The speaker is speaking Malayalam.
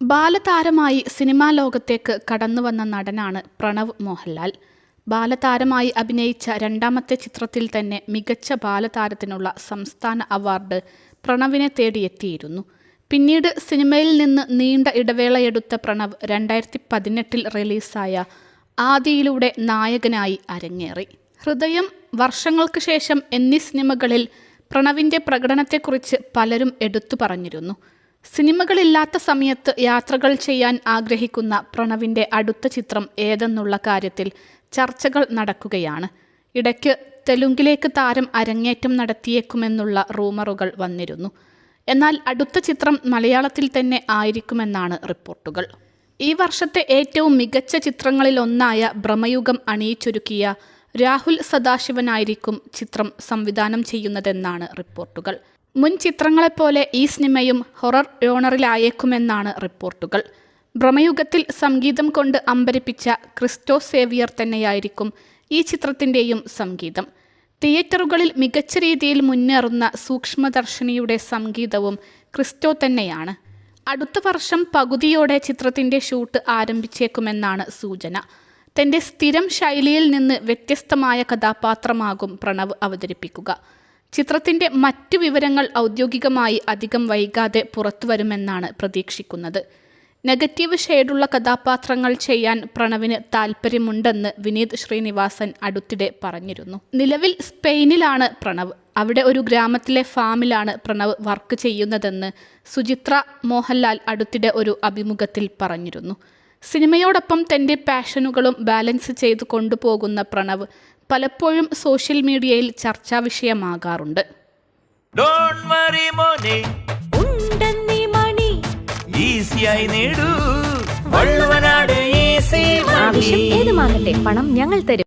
ബാലതാരമായി സിനിമാ ലോകത്തേക്ക് കടന്നുവന്ന നടനാണ് പ്രണവ് മോഹൻലാൽ. ബാലതാരമായി അഭിനയിച്ച രണ്ടാമത്തെ ചിത്രത്തിൽ തന്നെ മികച്ച ബാലതാരത്തിനുള്ള സംസ്ഥാന അവാർഡ് പ്രണവിനെ തേടിയെത്തിയിരുന്നു. പിന്നീട് സിനിമയിൽ നിന്ന് നീണ്ട ഇടവേളയെടുത്ത പ്രണവ് 2018 റിലീസായ ആദിയിലൂടെ നായകനായി അരങ്ങേറി. ഹൃദയം, വർഷങ്ങൾക്ക് ശേഷം എന്നീ സിനിമകളിൽ പ്രണവിൻ്റെ പ്രകടനത്തെക്കുറിച്ച് പലരും എടുത്തു പറഞ്ഞിരുന്നു. സിനിമകളില്ലാത്ത സമയത്ത് യാത്രകൾ ചെയ്യാൻ ആഗ്രഹിക്കുന്ന പ്രണവിൻ്റെ അടുത്ത ചിത്രം ഏതെന്നുള്ള കാര്യത്തിൽ ചർച്ചകൾ നടക്കുകയാണ്. ഇടയ്ക്ക് തെലുങ്കിലേക്ക് താരം അരങ്ങേറ്റം നടത്തിയേക്കുമെന്നുള്ള റൂമറുകൾ വന്നിരുന്നു. എന്നാൽ അടുത്ത ചിത്രം മലയാളത്തിൽ തന്നെ ആയിരിക്കുമെന്നാണ് റിപ്പോർട്ടുകൾ. ഈ വർഷത്തെ ഏറ്റവും മികച്ച ചിത്രങ്ങളിലൊന്നായ ഭ്രമയുഗം അണിയിച്ചൊരുക്കിയ രാഹുൽ സദാശിവനായിരിക്കും ചിത്രം സംവിധാനം ചെയ്യുന്നതെന്നാണ് റിപ്പോർട്ടുകൾ. മുൻ ചിത്രങ്ങളെപ്പോലെ ഈ സിനിമയും ഹൊറർ ജോണറിലായേക്കുമെന്നാണ് റിപ്പോർട്ടുകൾ. ഭ്രമയുഗത്തിൽ സംഗീതം കൊണ്ട് അമ്പരിപ്പിച്ച ക്രിസ്റ്റോ സേവിയർ തന്നെയായിരിക്കും ഈ ചിത്രത്തിൻ്റെയും സംഗീതം. തിയേറ്ററുകളിൽ മികച്ച രീതിയിൽ മുന്നേറുന്ന സൂക്ഷ്മദർശിനിയുടെ സംഗീതവും ക്രിസ്റ്റോ തന്നെയാണ്. അടുത്ത വർഷം പകുതിയോടെ ചിത്രത്തിൻ്റെ ഷൂട്ട് ആരംഭിച്ചേക്കുമെന്നാണ് സൂചന. തൻ്റെ സ്ഥിരം ശൈലിയിൽ നിന്ന് വ്യത്യസ്തമായ കഥാപാത്രമാകും പ്രണവ് അവതരിപ്പിക്കുക. ചിത്രത്തിൻ്റെ മറ്റു വിവരങ്ങൾ ഔദ്യോഗികമായി അധികം വൈകാതെ പുറത്തുവരുമെന്നാണ് പ്രതീക്ഷിക്കുന്നത്. നെഗറ്റീവ് ഷെയ്ഡുള്ള കഥാപാത്രങ്ങൾ ചെയ്യാൻ പ്രണവിന് താല്പര്യമുണ്ടെന്ന് വിനീത് ശ്രീനിവാസൻ അടുത്തിടെ പറഞ്ഞിരുന്നു. നിലവിൽ സ്പെയിനിലാണ് പ്രണവ്. അവിടെ ഒരു ഗ്രാമത്തിലെ ഫാമിലാണ് പ്രണവ് വർക്ക് ചെയ്യുന്നതെന്ന് സുചിത്ര മോഹൻലാൽ അടുത്തിടെ ഒരു അഭിമുഖത്തിൽ പറഞ്ഞിരുന്നു. സിനിമയോടൊപ്പം തൻ്റെ പാഷനുകളും ബാലൻസ് ചെയ്ത് കൊണ്ടുപോകുന്ന പ്രണവ് പലപ്പോഴും സോഷ്യൽ മീഡിയയിൽ ചർച്ചാ വിഷയമാകാറുണ്ട്. പണം ഞങ്ങൾ തരും.